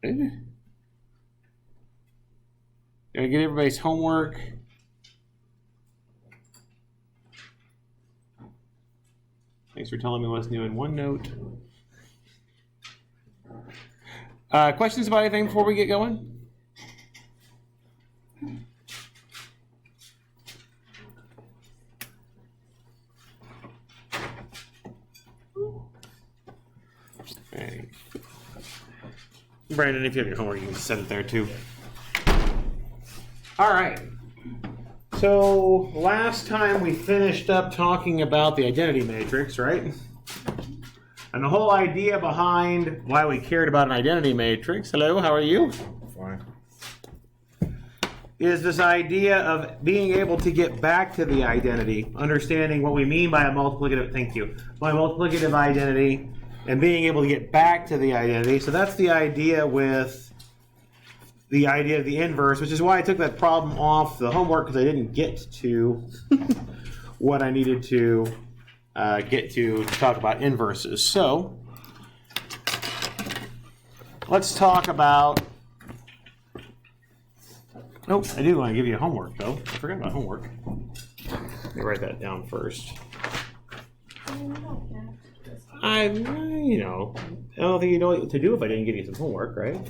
Good. Gotta get everybody's homework. Thanks for telling me what's new in OneNote. Questions about anything before we get going? Okay. Brandon, if you have your homework, you can set it there too. All right. So last time we finished up talking about the identity matrix, right? And the whole idea behind why we cared about an identity matrix, hello, how are you? Fine. Is this idea of being able to get back to the identity, understanding what we mean by a multiplicative, thank you, by multiplicative identity, and being able to get back to the identity. So that's the idea with the idea of the inverse, which is why I took that problem off the homework, because I didn't get to what I needed to get to talk about inverses. So let's talk about, oh, I do want to give you homework though. I forgot about homework. Let me write that down first. I don't think you know what to do if I didn't give you some homework, right?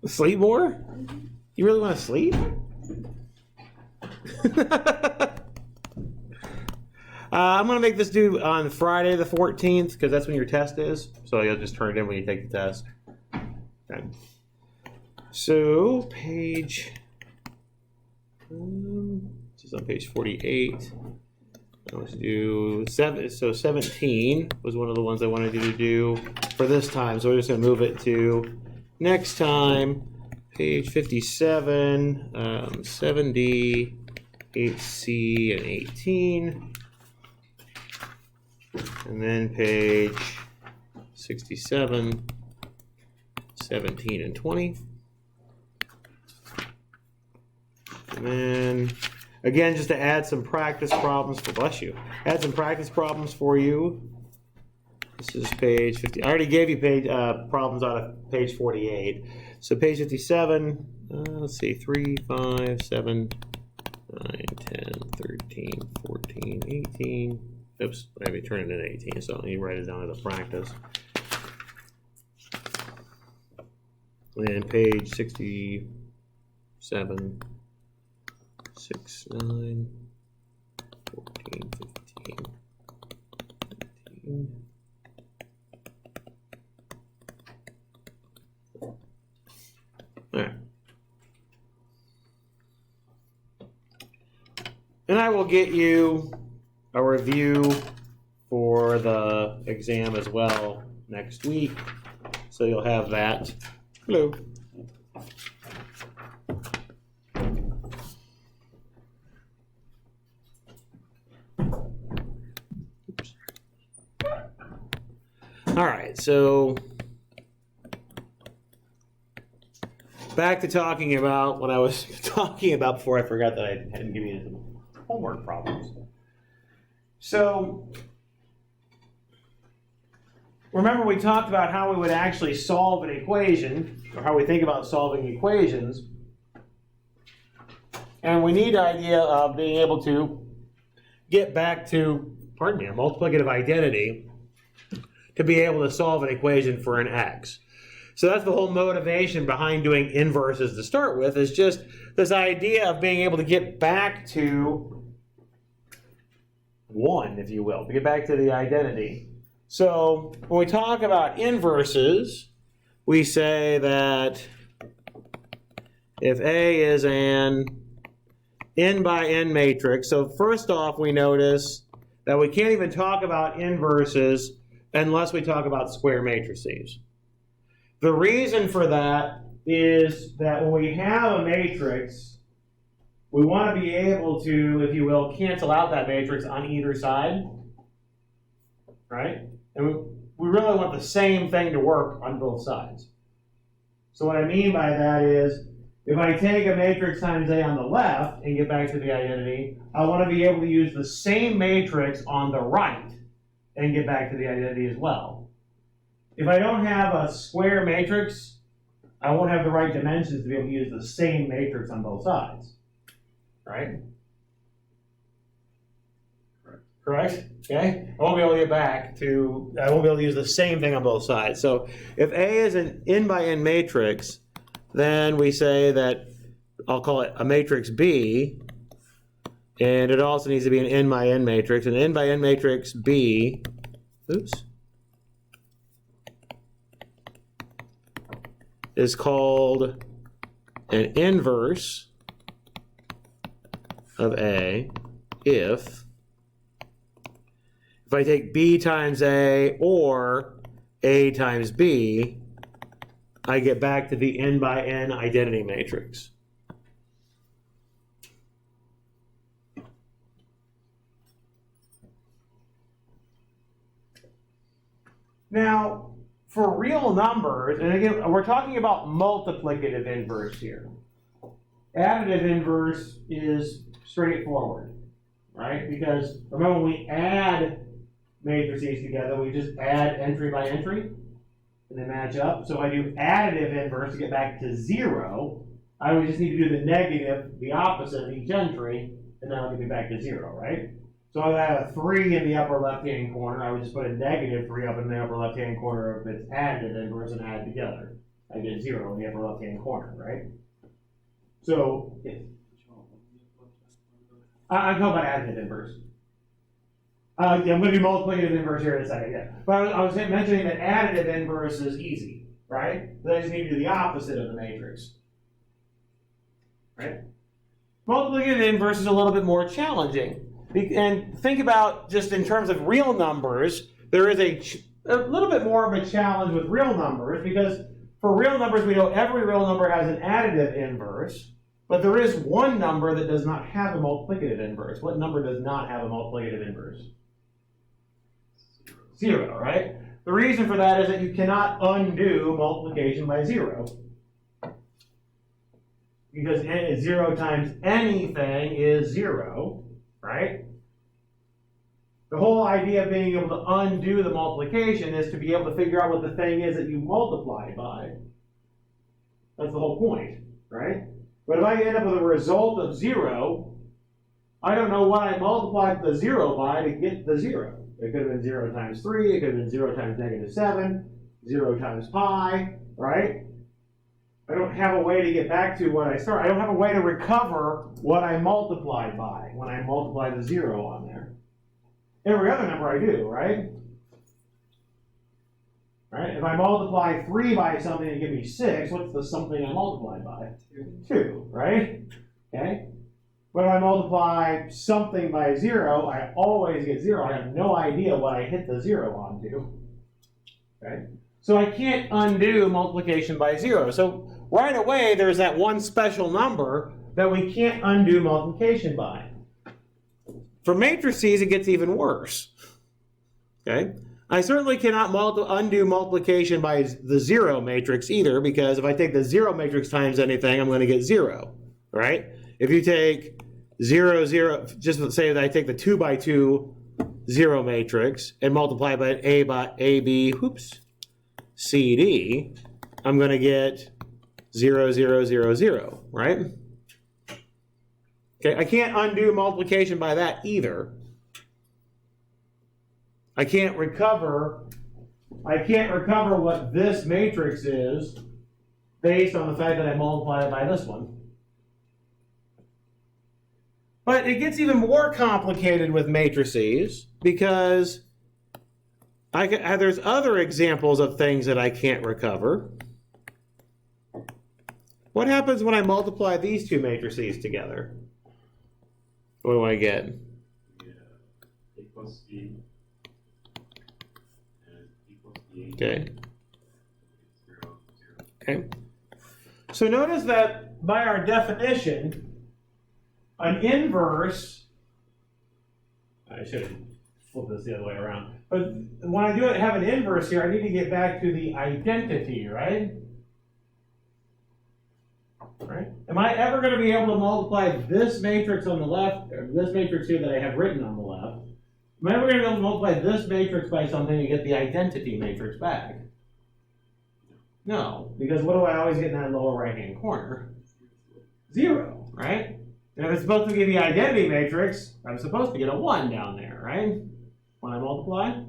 Sleep more? You really want to sleep? I'm going to make this due on Friday the 14th because that's when your test is. So you'll just turn it in when you take the test. Okay. So page, this is on page 48. Let's do 17 was one of the ones I wanted you to do for this time. So we're just going to move it to next time. Page 57, 70, 8C, and 18. And then page 67, 17, and 20. And then again, just to add some practice problems for, bless you, add some practice problems for you. This is page 50. I already gave you page problems out of page 48. So page 57, let's see, 3, 5, 7, 9, 10, 13, 14, 18. Oops, let me turn it into 18, so let me write it down as a practice. And page 67, 6, 9, 14, 15, 18. All right. And I will get you a review for the exam as well next week, so you'll have that. Hello. All right, so back to talking about what I was talking about before I forgot that I hadn't given you some homework problems. So remember we talked about how we would actually solve an equation, or how we think about solving equations. And we need the idea of being able to get back to, a multiplicative identity to be able to solve an equation for an x. So that's the whole motivation behind doing inverses to start with, is just this idea of being able to get back to 1, if you will, to get back to the identity. So when we talk about inverses, we say that if A is an n by n matrix, so first off we notice that we can't even talk about inverses unless we talk about square matrices. The reason for that is that when we have a matrix, we want to be able to, if you will, cancel out that matrix on either side, right? And we really want the same thing to work on both sides. So what I mean by that is, if I take a matrix times A on the left and get back to the identity, I want to be able to use the same matrix on the right and get back to the identity as well. if I don't have a square matrix, I won't have the right dimensions to be able to use the same matrix on both sides. Right? Correct? Okay? I won't be able to get back to, I won't be able to use the same thing on both sides. So if A is an n by n matrix, then we say that, I'll call it a matrix B, and it also needs to be an n by n matrix. An n by n matrix B, is called an inverse of A if I take B times A or A times B, I get back to the n by n identity matrix. Now, for real numbers, and again, we're talking about multiplicative inverse here. Additive inverse is straightforward, right? Because remember, when we add matrices together, we just add entry by entry, and they match up. So if I do additive inverse to get back to 0, I would just need to do the negative, the opposite of each entry, and that'll get me back to 0, right? So if I have a 3 in the upper left-hand corner, I would just put a negative 3 up in the upper left-hand corner if it's additive inverse and add together. I get 0 in the upper left-hand corner, right? So, yes. I'm talking about additive inverse. Yeah, I'm going to do multiplicative inverse here in a second, yeah. But I was mentioning that additive inverse is easy, right? So I just need to do the opposite of the matrix, right? Multiplicative inverse is a little bit more challenging. And think about, just in terms of real numbers, there is a little bit more of a challenge with real numbers, because for real numbers, we know every real number has an additive inverse, but there is one number that does not have a multiplicative inverse. What number does not have a multiplicative inverse? 0, right? The reason for that is that you cannot undo multiplication by 0. Because 0 times anything is 0, right? The whole idea of being able to undo the multiplication is to be able to figure out what the thing is that you multiply by. That's the whole point, right? But if I end up with a result of 0, I don't know what I multiplied the 0 by to get the 0. It could have been 0 times 3, it could have been 0 times negative 7, 0 times pi, right? I don't have a way to get back to what I started. I don't have a way to recover what I multiplied by when I multiply the 0 on there. Every other number I do, right? Right? If I multiply 3 by something and give me 6, what's the something I multiplied by? 2, right? Okay? But if I multiply something by 0, I always get 0. I have no idea what I hit the 0 onto. Okay? So I can't undo multiplication by 0. So right away, there's that one special number that we can't undo multiplication by. For matrices, it gets even worse. Okay? I certainly cannot undo multiplication by the 0 matrix either, because if I take the 0 matrix times anything, I'm going to get 0, right? If you take 0, 0, just say that I take the 2 by 2 0 matrix and multiply by an A, B, C, D, I'm going to get 0, 0, 0, 0, right? Okay, I can't undo multiplication by that either. I can't recover what this matrix is based on the fact that I multiplied it by this one. But it gets even more complicated with matrices because there's other examples of things that I can't recover. What happens when I multiply these two matrices together? What do I get? A plus B and B plus B. Okay. 0, 0. Okay. So notice that by our definition, an inverse, I should have flipped this the other way around. But when I have an inverse here, I need to get back to the identity, right? Right? Am I ever going to be able to multiply this matrix on the left, or this matrix here that I have written on the left? Am I ever going to be able to multiply this matrix by something and get the identity matrix back? No, because what do I always get in that lower right-hand corner? 0, right? And if it's supposed to give the identity matrix, I'm supposed to get a 1 down there, right? When I multiply.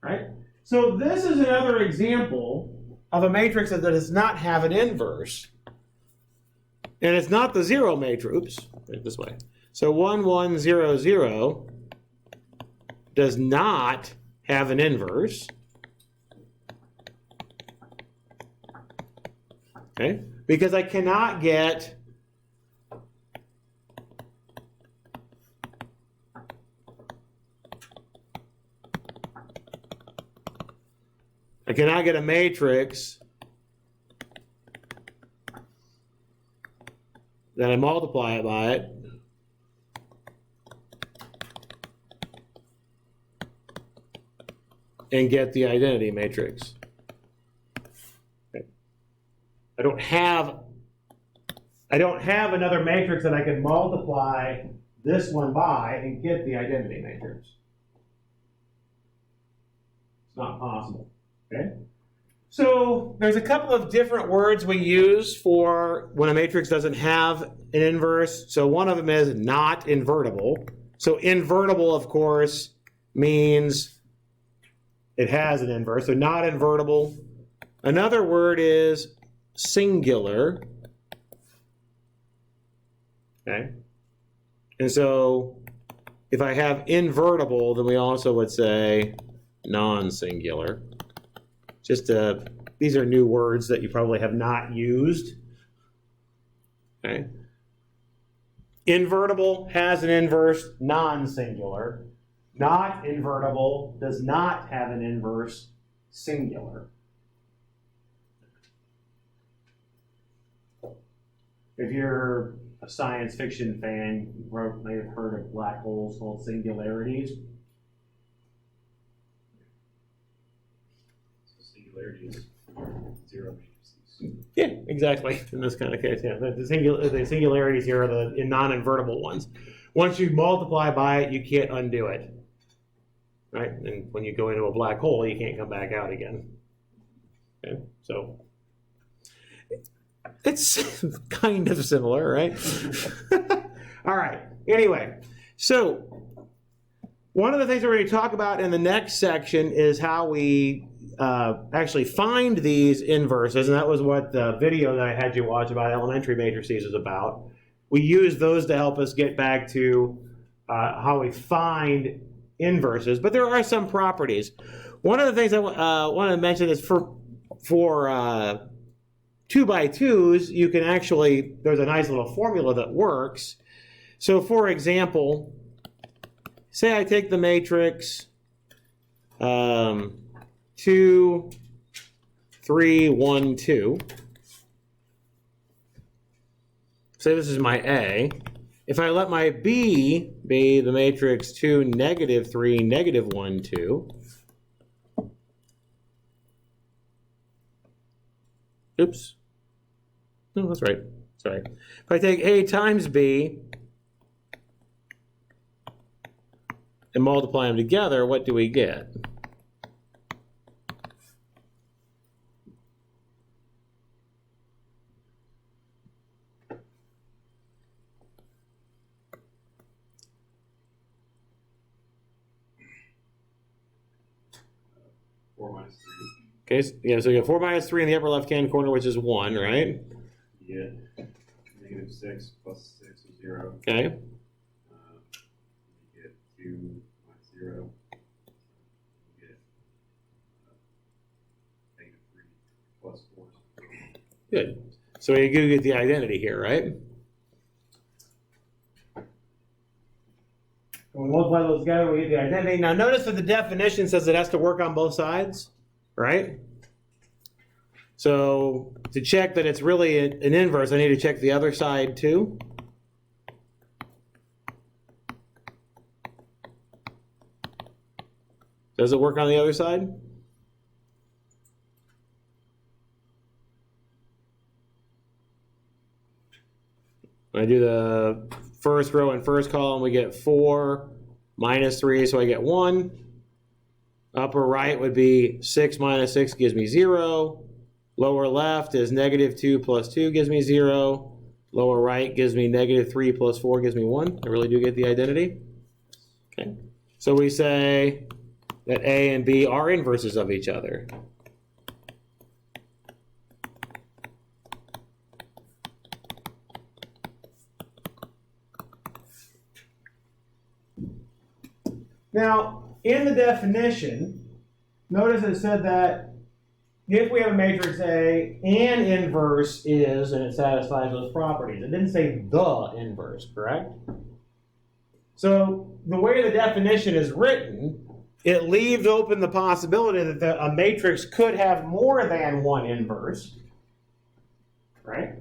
Right? So this is another example of a matrix that does not have an inverse. And it's not the 0 matrix. Oops, right this way. So 1, 1, 0, 0 does not have an inverse. Okay? Because I cannot get a matrix then I multiply it by it and get the identity matrix. Okay. I don't have another matrix that I can multiply this one by and get the identity matrix. It's not possible. Okay? So there's a couple of different words we use for when a matrix doesn't have an inverse. So one of them is not invertible. So invertible, of course, means it has an inverse. So not invertible. Another word is singular. Okay? And so if I have invertible, then we also would say non-singular. Just these are new words that you probably have not used. Okay. Invertible has an inverse, non-singular. Not invertible does not have an inverse, singular. If you're a science fiction fan, you may have heard of black holes called singularities. Singularities, 0 matrices. Yeah, exactly. In this kind of case, yeah. The singularities here are the non-invertible ones. Once you multiply by it, you can't undo it. Right? And when you go into a black hole, you can't come back out again. Okay? So it's kind of similar, right? All right. Anyway, so one of the things we're going to talk about in the next section is how we actually find these inverses, and that was what the video that I had you watch about elementary matrices is about. We use those to help us get back to how we find inverses, but there are some properties. One of the things I want to mention is for 2x2s, you can actually, there's a nice little formula that works. So for example, say I take the matrix 2, 3, 1, 2. Say this is my A. If I let my B be the matrix 2, negative 3, negative 1, 2. Oops. No, that's right. Sorry. If I take A times B and multiply them together, what do we get? Okay, so, yeah, so you have 4 minus 3 in the upper left-hand corner, which is 1, right? Yeah. Negative 6 plus 6 is 0. Okay. You get 2 minus 0. You get negative 3 plus 4. Good. So you do get the identity here, right? When we multiply those together, we get the identity. Now notice that the definition says it has to work on both sides, right? So to check that it's really an inverse, I need to check the other side too. Does it work on the other side? When I do the first row and first column, we get 4 minus 3, so I get 1. Upper right would be 6 minus 6 gives me 0. Lower left is negative 2 plus 2 gives me 0. Lower right gives me negative 3 plus 4 gives me 1. I really do get the identity. Okay. So we say that A and B are inverses of each other. Now, in the definition, notice it said that if we have a matrix A, an inverse is, and it satisfies those properties. It didn't say the inverse, correct? So the way the definition is written, it leaves open the possibility that a matrix could have more than one inverse, right?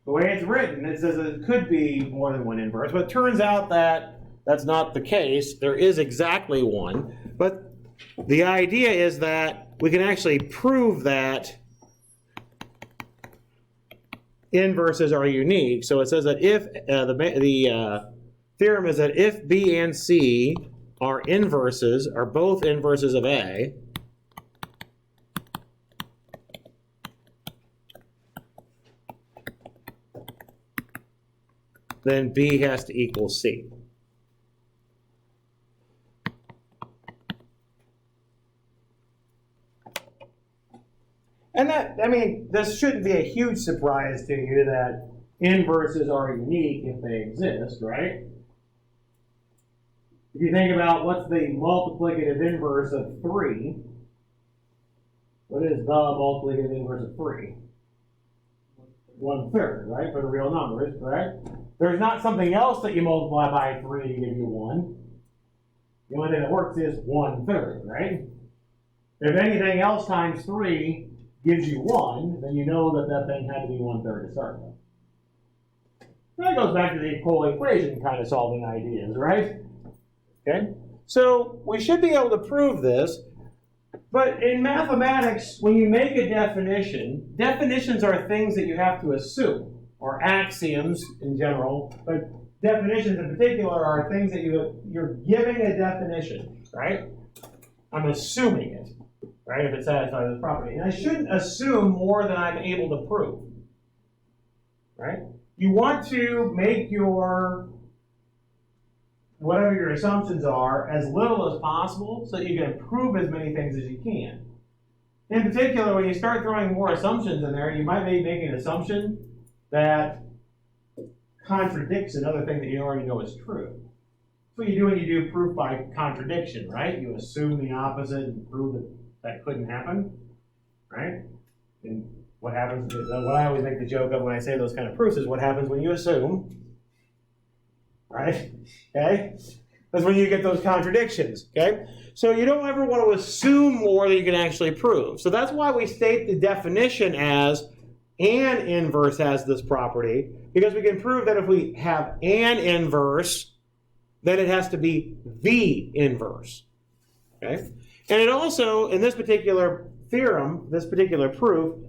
The way it's written, it says it could be more than one inverse, but it turns out that that's not the case. There is exactly one, but the idea is that we can actually prove that inverses are unique. So it says that if the theorem is that if B and C are inverses, are both inverses of A, then B has to equal C. And that, I mean, this shouldn't be a huge surprise to you that inverses are unique if they exist, right? If you think about what's the multiplicative inverse of 3, what is the multiplicative inverse of 3? 1/3, right, for the real numbers, correct? There's not something else that you multiply by 3 to give you 1. The only thing that works is 1/3, right? If anything else times 3 gives you 1, then you know that that thing had to be 1/3 to start with. That goes back to the whole equation kind of solving ideas, right? Okay? So we should be able to prove this, but in mathematics, when you make a definition, definitions are things that you have to assume, or axioms in general, but definitions in particular are things that you're giving a definition, right? I'm assuming it. Right, if it satisfies this property. And I shouldn't assume more than I'm able to prove. Right? You want to make your, whatever your assumptions are, as little as possible so that you can prove as many things as you can. In particular, when you start throwing more assumptions in there, you might be making an assumption that contradicts another thing that you already know is true. That's what you do when you do proof by contradiction, right? You assume the opposite and prove that couldn't happen, right? And what happens, what I always make the joke of when I say those kind of proofs is what happens when you assume, right? Okay? That's when you get those contradictions, okay? So you don't ever want to assume more than you can actually prove. So that's why we state the definition as an inverse has this property, because we can prove that if we have an inverse, then it has to be the inverse, okay? And it also, in this particular theorem, this particular proof,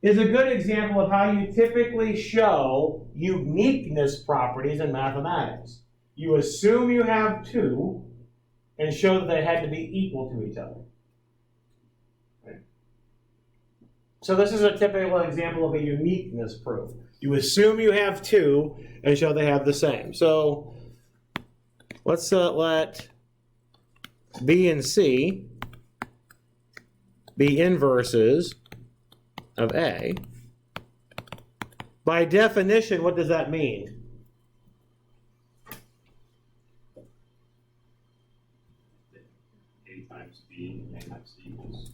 is a good example of how you typically show uniqueness properties in mathematics. You assume you have two and show that they had to be equal to each other. Right? So this is a typical example of a uniqueness proof. You assume you have two and show they have the same. So let's let B and C be inverses of A. By definition, what does that mean? A times B and A times C equals.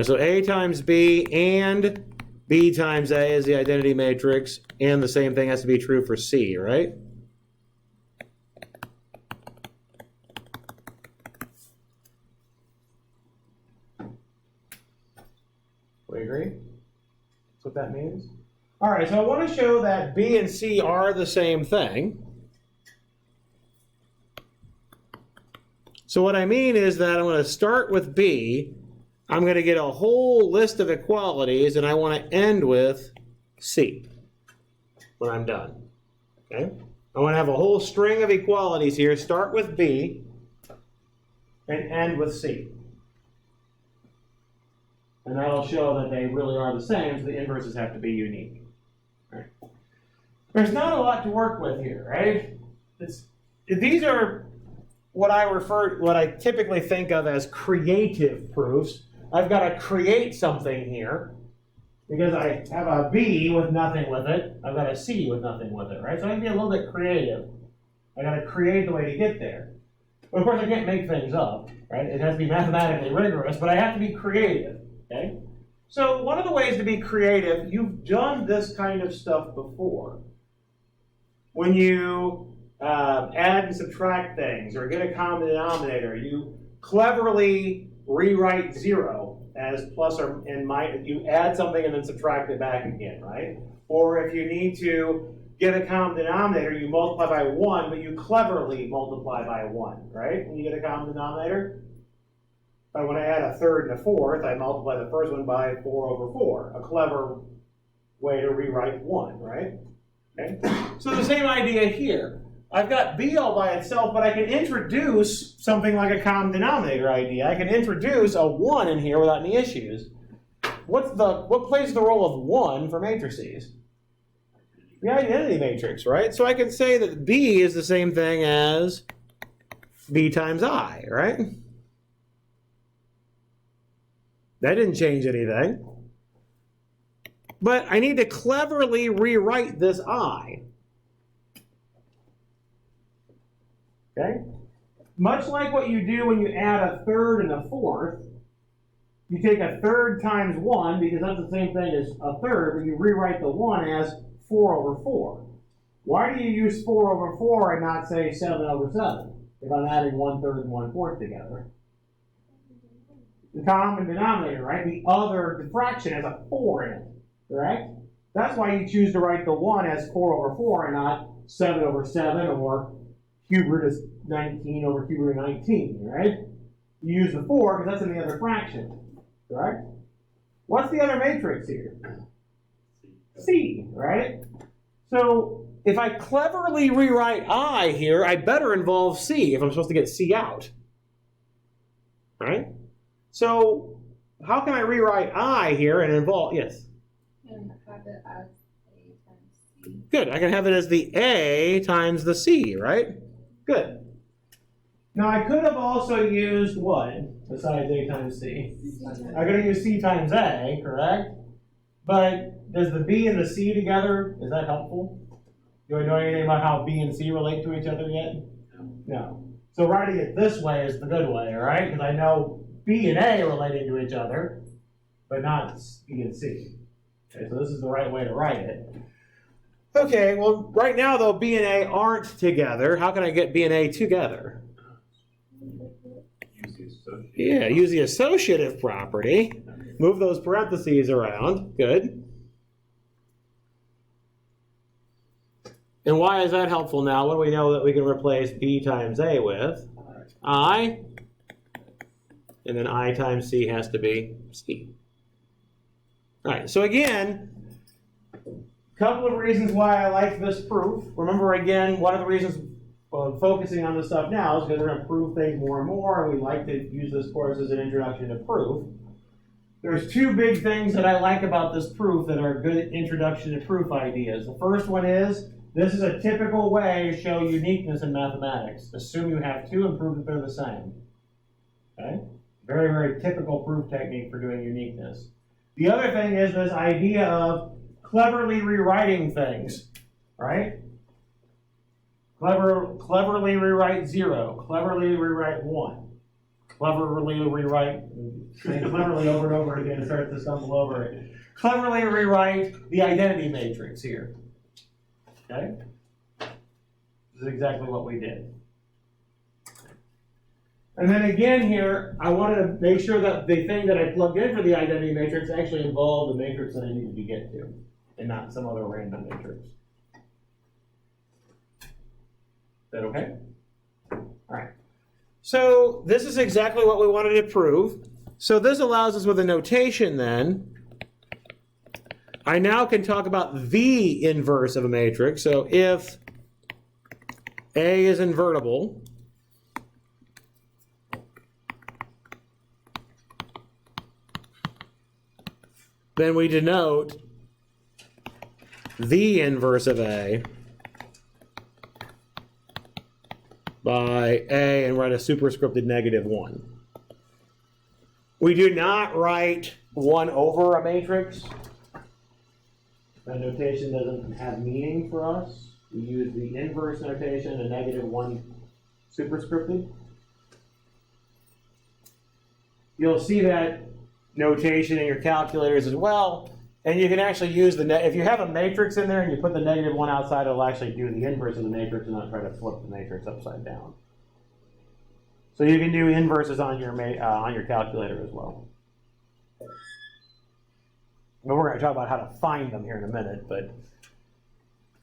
So A times B and B times A is the identity matrix, and the same thing has to be true for C, right? We agree? That's what that means? All right, so I want to show that B and C are the same thing. So what I mean is that I'm going to start with B. I'm going to get a whole list of equalities, and I want to end with C when I'm done. Okay? I want to have a whole string of equalities here. Start with B. and end with C. And that'll show that they really are the same, so the inverses have to be unique. Right. There's not a lot to work with here, right? These are what I typically think of as creative proofs. I've got to create something here because I have a B with nothing with it. I've got a C with nothing with it, right? So I can be a little bit creative. I got to create the way to get there. But of course, I can't make things up, right? It has to be mathematically rigorous, but I have to be creative, okay? So one of the ways to be creative, you've done this kind of stuff before. When you add and subtract things or get a common denominator, you cleverly rewrite 0 as plus or and minus. You add something and then subtract it back again, right? Or if you need to get a common denominator, you multiply by 1, but you cleverly multiply by 1, right? When you get a common denominator, if I want to add a third and a fourth, I multiply the first one by 4 over 4. A clever way to rewrite 1, right? Okay. So the same idea here. I've got B all by itself, but I can introduce something like a common denominator idea. I can introduce a 1 in here without any issues. What plays the role of 1 for matrices? The identity matrix, right? So I can say that B is the same thing as B times I, right? That didn't change anything. But I need to cleverly rewrite this I. Okay? Much like what you do when you add a third and a fourth, you take a third times 1, because that's the same thing as a third, but you rewrite the 1 as 4 over 4. Why do you use 4 over 4 and not say 7 over 7 if I'm adding 1/3 and 1/4 together? The common denominator, right? The other fraction has a 4 in it, correct? That's why you choose to write the 1 as 4 over 4 and not 7 over 7 or cube root is 19 over cube root of 19, right? You use the 4 because that's in the other fraction, correct? What's the other matrix here? C, right? So if I cleverly rewrite I here, I better involve C if I'm supposed to get C out, right? So how can I rewrite I here and involve, yes? And have it as A times C. Good, I can have it as the A times the C, right? Good. Now I could have also used what besides A times C? I could have used C times A, correct? But does the B and the C together, is that helpful? Do I know anything about how B and C relate to each other yet? No. So writing it this way is the good way, all right? Because I know B and A are relating to each other, but not B and C. Okay, so this is the right way to write it. Okay, well, right now, though, B and A aren't together. How can I get B and A together? Yeah, use the associative property. Move those parentheses around. Good. And why is that helpful now? What do we know that we can replace B times A with? I. And then I times C has to be C. All right, so again, a couple of reasons why I like this proof. Remember, again, one of the reasons focusing on this stuff now is because we're going to prove things more and more, and we like to use this course as an introduction to proof. There's two big things that I like about this proof that are good introduction to proof ideas. The first one is, this is a typical way to show uniqueness in mathematics. Assume you have two and prove that they're the same. Okay? Very, very typical proof technique for doing uniqueness. The other thing is this idea of cleverly rewriting things, right? Cleverly rewrite 0, cleverly rewrite 1, cleverly rewrite, saying cleverly over and over again to start to stumble over it. Cleverly rewrite the identity matrix here. Okay? This is exactly what we did. And then again here, I wanted to make sure that the thing that I plugged in for the identity matrix actually involved the matrix that I needed to get to, and not some other random matrix. Is that okay? All right. So this is exactly what we wanted to prove. So this allows us with a notation then. I now can talk about the inverse of a matrix. So if A is invertible, then we denote the inverse of A by A and write a superscripted -1. We do not write 1 over a matrix. That notation doesn't have meaning for us. We use the inverse notation, a -1 superscripted. You'll see that notation in your calculators as well. And you can actually use if you have a matrix in there and you put the -1 outside, it'll actually do the inverse of the matrix and not try to flip the matrix upside down. So you can do inverses on your calculator as well. But we're going to talk about how to find them here in a minute. But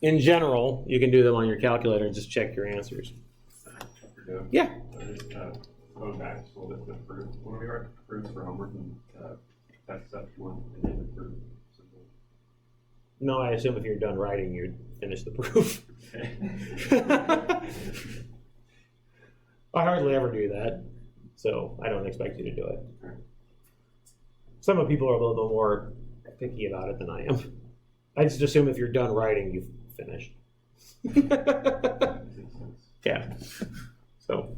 in general, you can do them on your calculator and just check your answers. Yeah. Going back to a little bit to the proof. When we write proofs for homework and test step 1 and then the proof. No, I assume if you're done writing, you finish the proof. I hardly ever do that, so I don't expect you to do it. Some of people are a little bit more picky about it than I am. I just assume if you're done writing, you've finished. Yeah. So,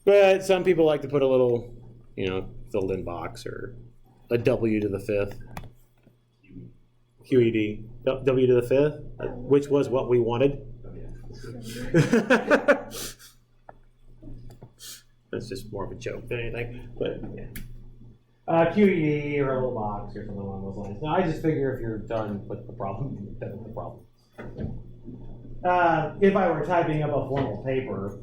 but some people like to put a little, filled in box or a W to the 5th. QED. W to the 5th, which was what we wanted. That's just more of a joke than anything. But yeah. QED or a little box or something along those lines. Now, I just figure if you're done with the problem, you're done with the problem. If I were typing up a formal paper,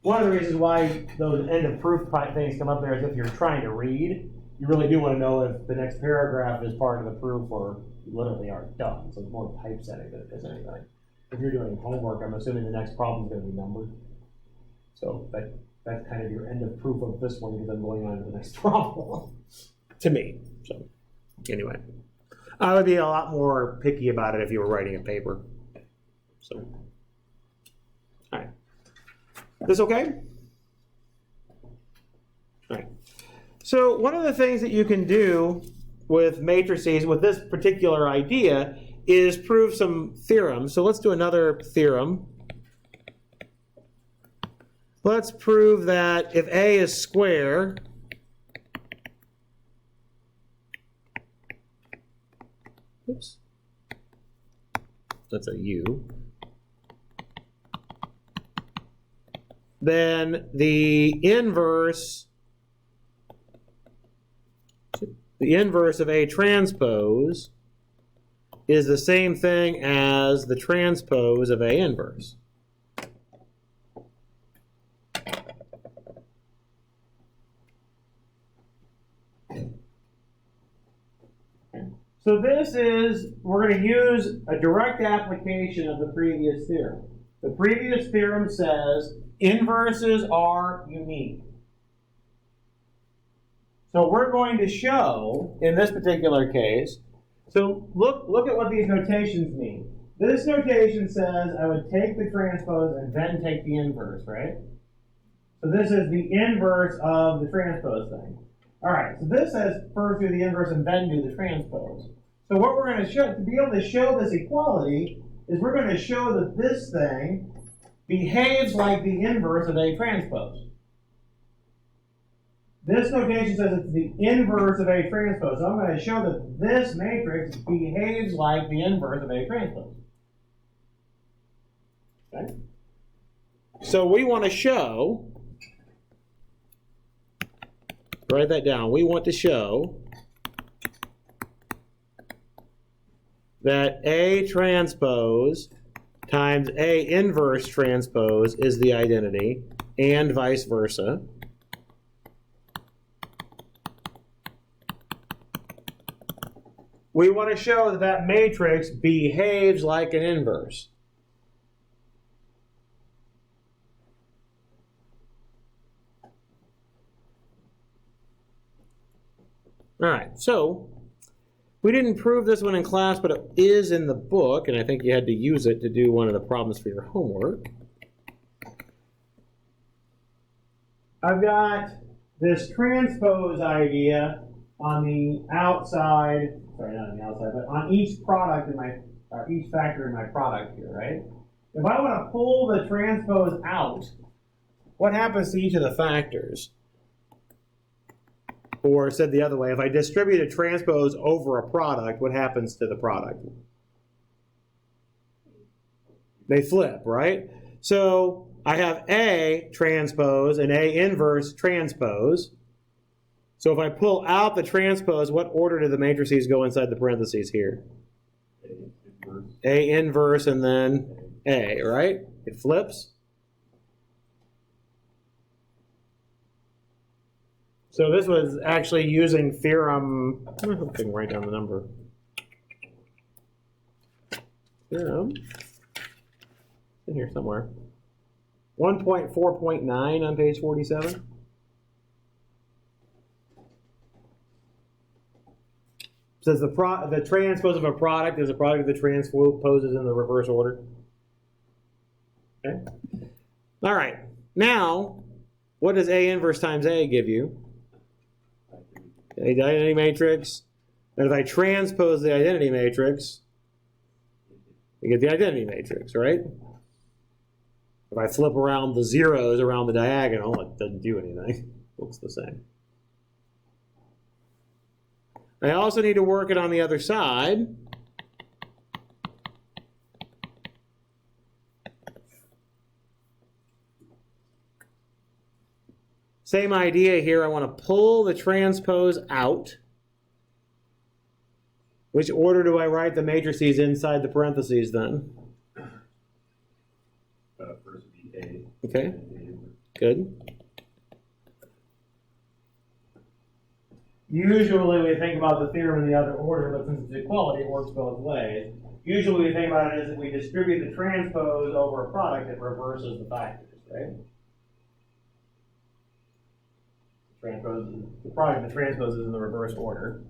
one of the reasons why those end of proof things come up there is if you're trying to read, you really do want to know if the next paragraph is part of the proof or you literally aren't done. So it's more typesetting than it is anything. If you're doing homework, I'm assuming the next problem is going to be numbered. So that's kind of your end of proof of this one because I'm going on to the next problem. To me. So anyway, I would be a lot more picky about it if you were writing a paper. So, all right. This okay? All right. So one of the things that you can do with matrices, with this particular idea, is prove some theorems. So let's do another theorem. Let's prove that if A is square, oops, that's a U, then the inverse of A transpose is the same thing as the transpose of A inverse. So this is, we're going to use a direct application of the previous theorem. The previous theorem says inverses are unique. So we're going to show, in this particular case, so look at what these notations mean. This notation says I would take the transpose and then take the inverse, right? So this is the inverse of the transpose thing. All right, so this says first do the inverse and then do the transpose. So what we're going to show, to be able to show this equality, is we're going to show that this thing behaves like the inverse of A transpose. This notation says it's the inverse of A transpose. So I'm going to show that this matrix behaves like the inverse of A transpose. Okay? So we want to show, write that down, we want to show that A transpose times A inverse transpose is the identity, and vice versa. We want to show that that matrix behaves like an inverse. All right, so we didn't prove this one in class, but it is in the book, and I think you had to use it to do one of the problems for your homework. I've got this transpose idea on the outside, sorry, not on the outside, but on each product in my, or each factor in my product here, right? If I want to pull the transpose out, what happens to each of the factors? Or said the other way, if I distribute a transpose over a product, what happens to the product? They flip, right? So I have A transpose and A inverse transpose. So if I pull out the transpose, what order do the matrices go inside the parentheses here? A inverse and then A, right? It flips. So this was actually using theorem, I don't know if I can write down the number. Theorem, in here somewhere. 1.4.9 on page 47. Says the transpose of a product is a product that transposes in the reverse order. Okay. All right. Now, what does A inverse times A give you? The identity matrix. And if I transpose the identity matrix, you get the identity matrix, right? If I flip around the zeros around the diagonal, it doesn't do anything. It looks the same. I also need to work it on the other side. Same idea here. I want to pull the transpose out. Which order do I write the matrices inside the parentheses then? First would be A. Okay, good. Usually we think about the theorem in the other order, but since it's equality, it works both ways. Usually we think about it as if we distribute the transpose over a product, it reverses the factors, right? The product of the transpose is in the reverse order.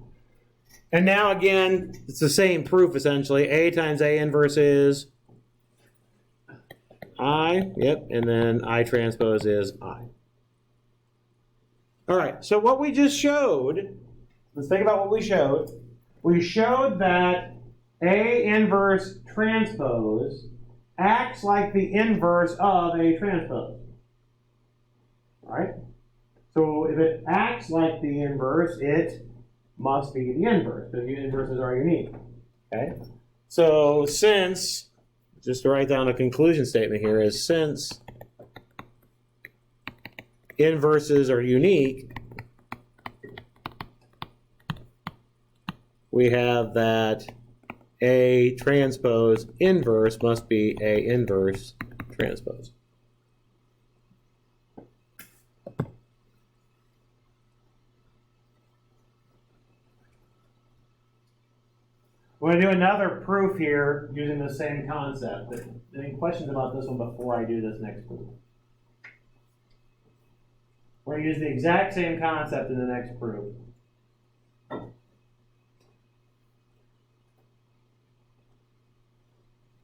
And now again, it's the same proof essentially. A times A inverse is I, yep, and then I transpose is I. All right, so what we just showed, let's think about what we showed. We showed that A inverse transpose acts like the inverse of A transpose. All right? So if it acts like the inverse, it must be the inverse, because the inverses are unique. Okay? So since, just to write down a conclusion statement here, is since inverses are unique, we have that A transpose inverse must be A inverse transpose. We're going to do another proof here using the same concept. Any questions about this one before I do this next proof? We're going to use the exact same concept in the next proof.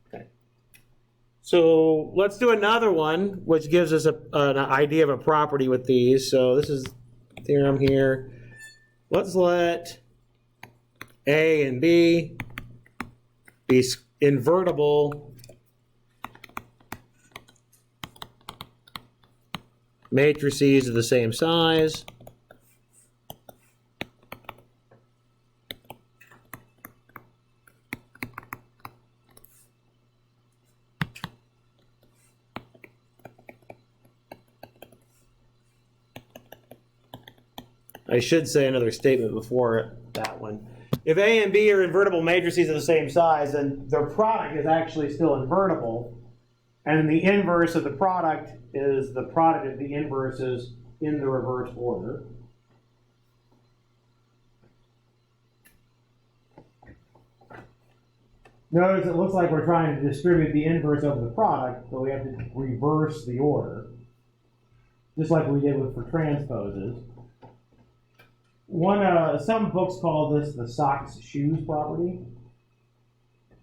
Okay. So let's do another one, which gives us an idea of a property with these. So this is the theorem here. Let's let A and B be invertible matrices of the same size. I should say another statement before that one. If A and B are invertible matrices of the same size, then their product is actually still invertible, and the inverse of the product is the product of the inverses in the reverse order. Notice it looks like we're trying to distribute the inverse over the product, but we have to reverse the order, just like we did for transposes. Some books call this the socks shoes property.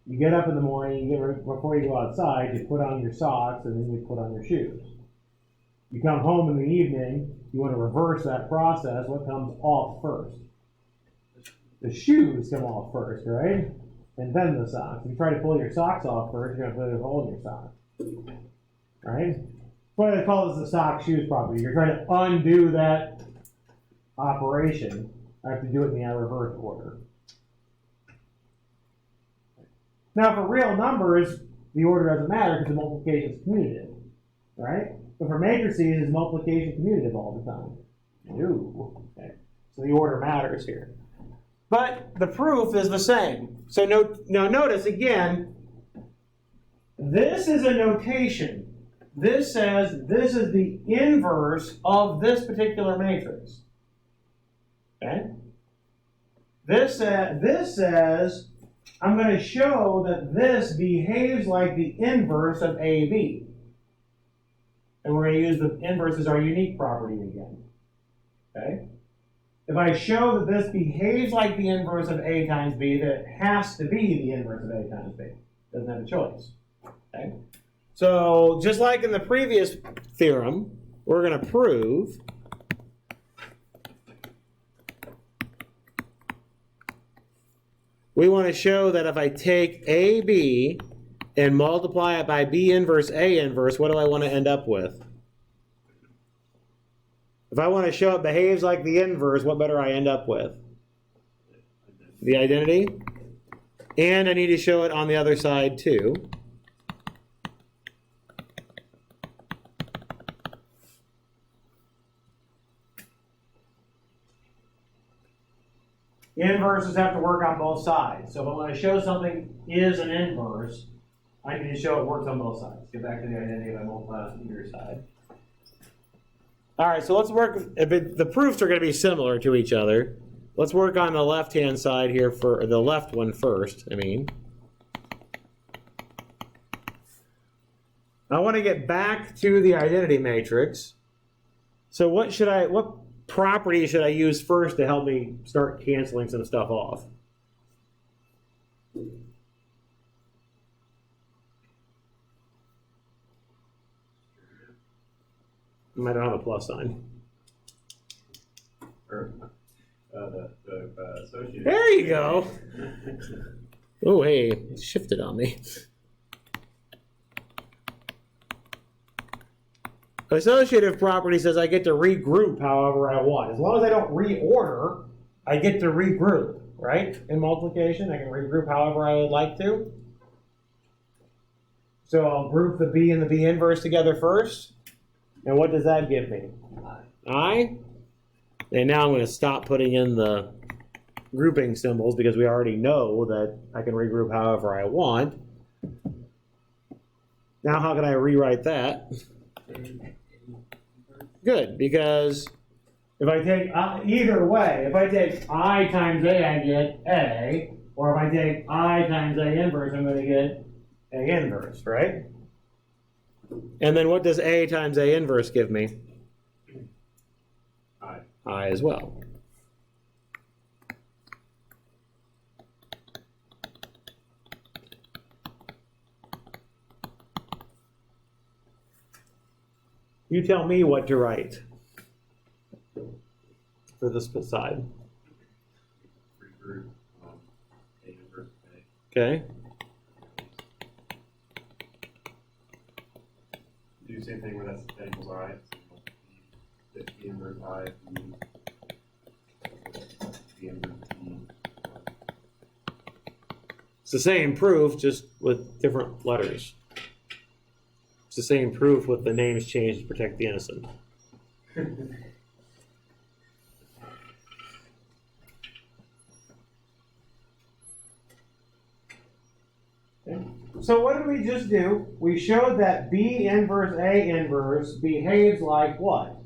You get up in the morning, before you go outside, you put on your socks and then you put on your shoes. You come home in the evening, you want to reverse that process. What comes off first? the shoes come off first, right? And then the socks. If you try to pull your socks off first, you're going to put a hole in your sock. Right? That's why they call this the sock-shoes property. You're trying to undo that operation. I have to do it in the reverse order. Now, for real numbers, the order doesn't matter because the multiplication is commutative. Right? But for matrices, is multiplication commutative all the time? No. Okay. So the order matters here. But the proof is the same. So now notice again, this is a notation. This says this is the inverse of this particular matrix. Okay? This says I'm going to show that this behaves like the inverse of AB. And we're going to use the inverse as our unique property again. Okay? If I show that this behaves like the inverse of A times B, then it has to be the inverse of A times B. Doesn't have a choice. Okay? So, just like in the previous theorem, we're going to prove we want to show that if I take AB and multiply it by B inverse A inverse, what do I want to end up with? If I want to show it behaves like the inverse, what better I end up with? The identity. And I need to show it on the other side too. Inverses have to work on both sides. So if I want to show something is an inverse, I need to show it works on both sides. Get back to the identity if I multiply on either side. All right, so let's work. The proofs are going to be similar to each other. Let's work on the left-hand side here for the left one first. I want to get back to the identity matrix. So what property should I use first to help me start canceling some stuff off? I don't have a plus sign. Or the associative. There you go. Oh, hey, it shifted on me. Associative property says I get to regroup however I want. As long as I don't reorder, I get to regroup, right? In multiplication, I can regroup however I would like to. So I'll group the B and the B inverse together first. And what does that give me? I. And now I'm going to stop putting in the grouping symbols because we already know that I can regroup however I want. Now how can I rewrite that? Good, because if I take either way, if I take I times A, I get A. Or if I take I times A inverse, I'm going to get A inverse, right? And then what does A times A inverse give me? I as well. You tell me what to write for this side. Regroup A inverse A. Okay. Do the same thing where that equals I. So B inverse I, B inverse B. It's the same proof, just with different letters. It's the same proof with the names changed to protect the innocent. Okay. So what did we just do? We showed that B inverse A inverse behaves like what?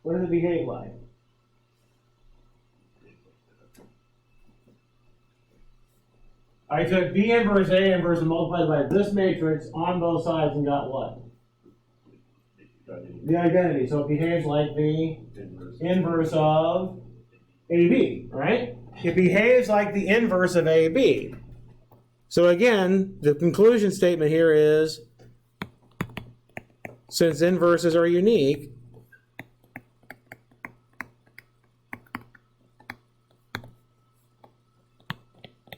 What does it behave like? I took B inverse A inverse and multiplied by this matrix on both sides and got what? The identity. So it behaves like the inverse of AB, right? It behaves like the inverse of AB. So again, the conclusion statement here is, since inverses are unique,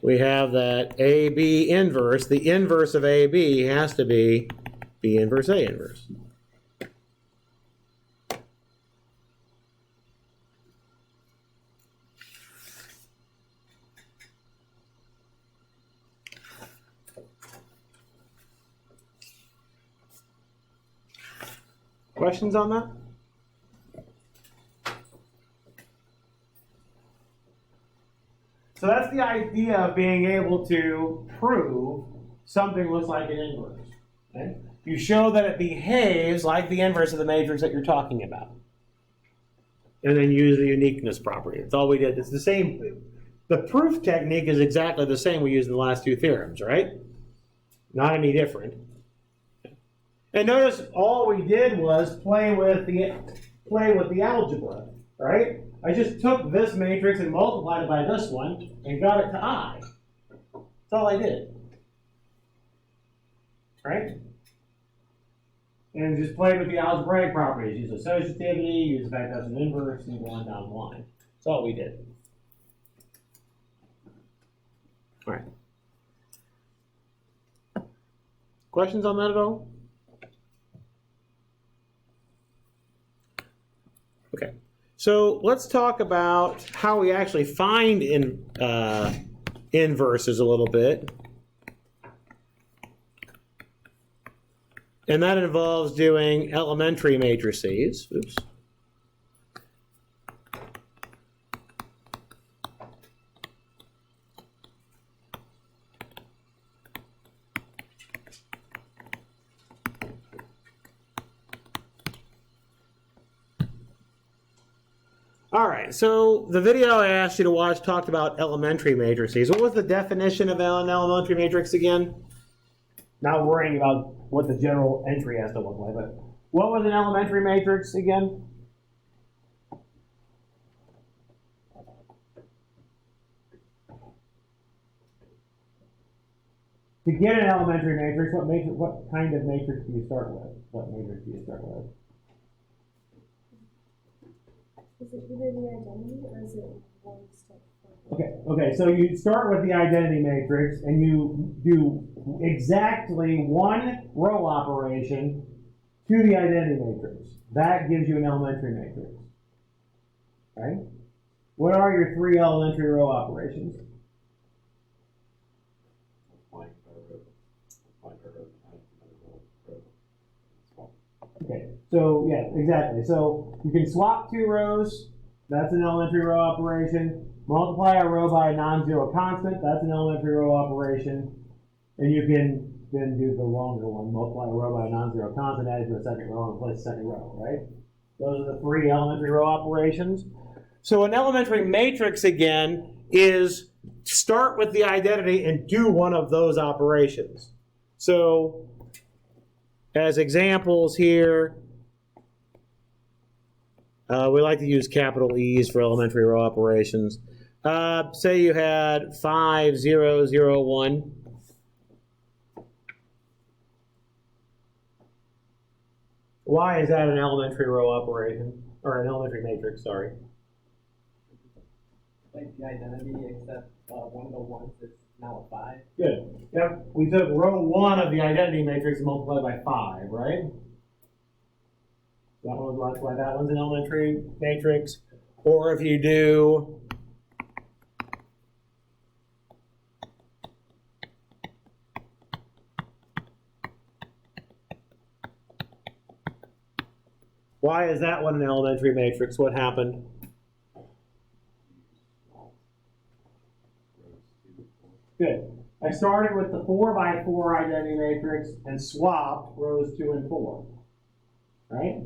we have that AB inverse. The inverse of AB has to be B inverse A inverse. Questions on that? So that's the idea of being able to prove something looks like an inverse. Okay? You show that it behaves like the inverse of the matrix that you're talking about. And then use the uniqueness property. That's all we did. It's the same. The proof technique is exactly the same we used in the last two theorems, right? Not any different. And notice all we did was play with the algebra, right? I just took this matrix and multiplied it by this one and got it to I. That's all I did. Right? And just played with the algebraic properties. Use associativity, use the fact that's an inverse, and go on down the line. That's all we did. All right. Questions on that at all? Okay. So let's talk about how we actually find inverses a little bit. And that involves doing elementary matrices. Oops. All right, so the video I asked you to watch talked about elementary matrices. What was the definition of an elementary matrix again? Not worrying about what the general entry has to look like, but what was an elementary matrix again? To get an elementary matrix, what kind of matrix do you start with? What matrix do you start with? Is it either the identity or is it one step further? Okay, so you start with the identity matrix and you do exactly one row operation to the identity matrix. That gives you an elementary matrix. Right? What are your three elementary row operations? Okay, so yeah, exactly. So you can swap two rows, that's an elementary row operation. Multiply a row by a non-zero constant, that's an elementary row operation. And you can then do the longer one, multiply a row by a non-zero constant, add it to a second row, and replace the second row, right? Those are the three elementary row operations. So an elementary matrix, again, is start with the identity and do one of those operations. So as examples here, we like to use capital E's for elementary row operations. Say you had 5, 0, 0, 1. Why is that an elementary row operation? Or an elementary matrix, sorry. Like the identity, except one of the ones is now a 5. Good. Yep. We took row 1 of the identity matrix and multiplied by 5, right? That's why that one's an elementary matrix. Or if you do why is that one an elementary matrix? What happened? Good. I started with the 4 by 4 identity matrix and swapped rows 2 and 4. Right?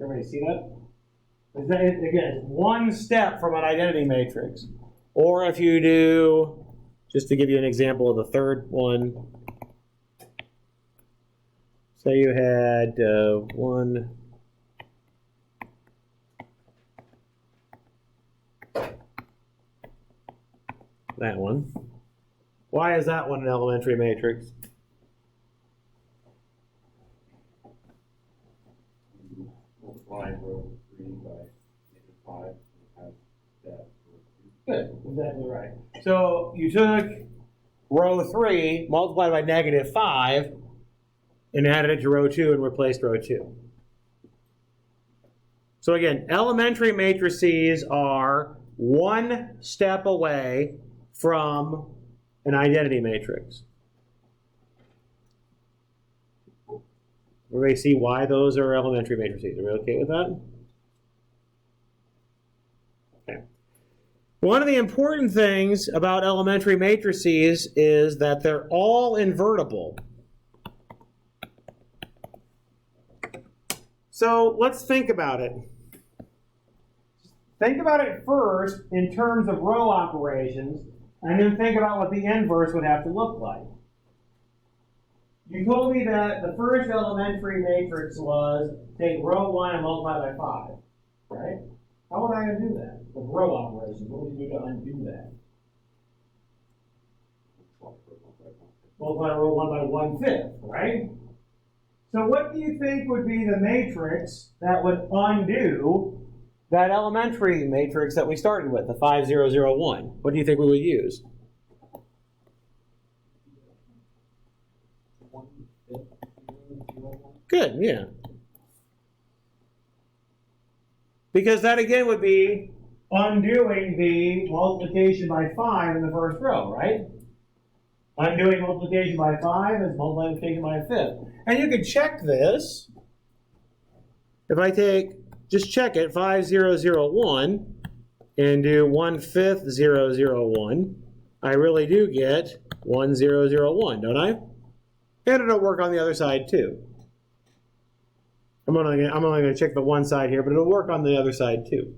Everybody see that? Again, it's one step from an identity matrix. Or if you do, just to give you an example of the third one, say you had one. That one. Why is that one an elementary matrix? Multiply row 3 by -5 and have that. Good. exactly right. So you took row 3, multiplied by -5, and added it to row 2 and replaced row 2. So again, elementary matrices are one step away from an identity matrix. Everybody see why those are elementary matrices? Are we okay with that? Okay. One of the important things about elementary matrices is that they're all invertible. So let's think about it. Think about it first in terms of row operations, and then think about what the inverse would have to look like. You told me that the first elementary matrix was take row 1 and multiply by 5, right? How would I undo that with row operations? What would you do to undo that? Multiply row 1 by 1/5, right? So what do you think would be the matrix that would undo that elementary matrix that we started with, the 5, 0, 0, 1? What do you think we would use? Good, yeah. Because that again would be undoing the multiplication by 5 in the first row, right? Undoing multiplication by 5 is multiplication by a 5th. And you can check this. If I take, just check it, 5, 0, 0, 1, and do 1/5, 0, 0, 1, I really do get 1, 0, 0, 1, don't I? And it'll work on the other side too. I'm only going to check the one side here, but it'll work on the other side too.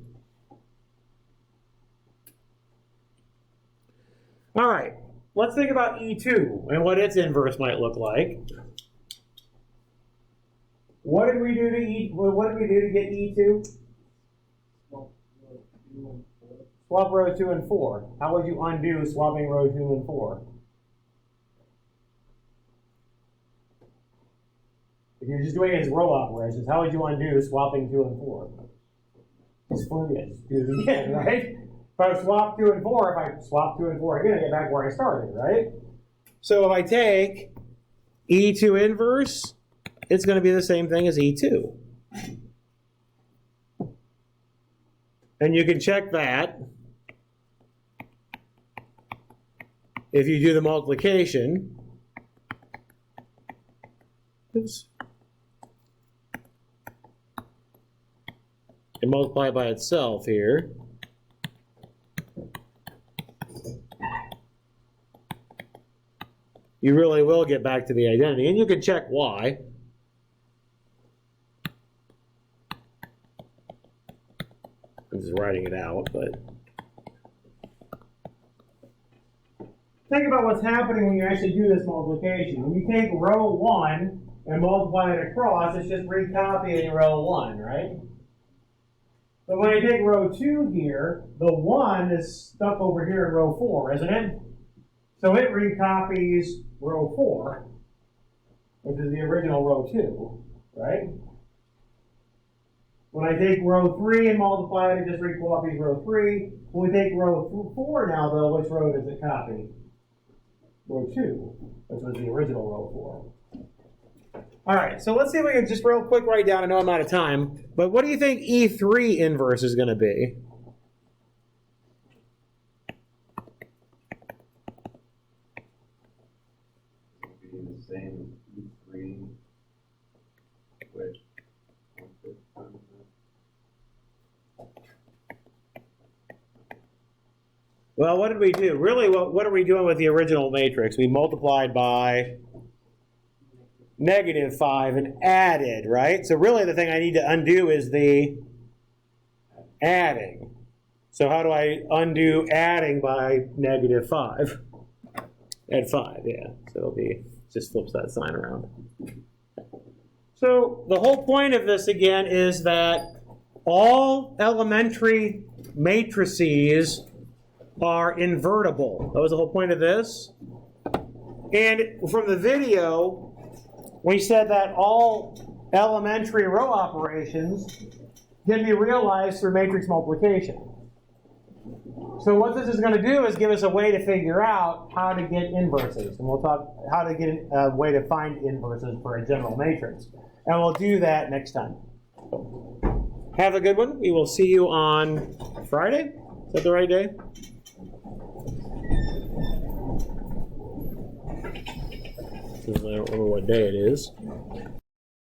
All right, let's think about E2 and what its inverse might look like. What did we do to get E2? Swap row 2 and 4. How would you undo swapping row 2 and 4? If you're just doing it as row operations, how would you undo swapping 2 and 4? Just flip it. Just do it again, right? If I swap 2 and 4, if I swap 2 and 4 again, I get back where I started, right? So if I take E2 inverse, it's going to be the same thing as E2. And you can check that if you do the multiplication. Oops. And multiply by itself here. You really will get back to the identity, and you can check why. I'm just writing it out, but think about what's happening when you actually do this multiplication. When you take row 1 and multiply it across, it's just recopying row 1, right? But when I take row 2 here, the 1 is stuck over here in row 4, isn't it? So it recopies row 4, which is the original row 2, right? When I take row 3 and multiply it, it just recopies row 3. When we take row 4 now, though, which row does it copy? Row 2, which was the original row 4. All right, so let's see if we can just real quick write down. I know I'm out of time, but what do you think E3 inverse is going to be? It would be the same as E3 with 1/5 times that. Well, what did we do? Really, what are we doing with the original matrix? We multiplied by -5 and added, right? So really the thing I need to undo is the adding. So how do I undo adding by -5? Add 5, yeah. So it'll be, just flips that sign around. So the whole point of this again is that all elementary matrices are invertible. That was the whole point of this. And from the video, we said that all elementary row operations can be realized through matrix multiplication. So what this is going to do is give us a way to figure out how to get inverses. And we'll talk how to get a way to find inverses for a general matrix. And we'll do that next time. Have a good one. We will see you on Friday. Is that the right day? I don't remember what day it is.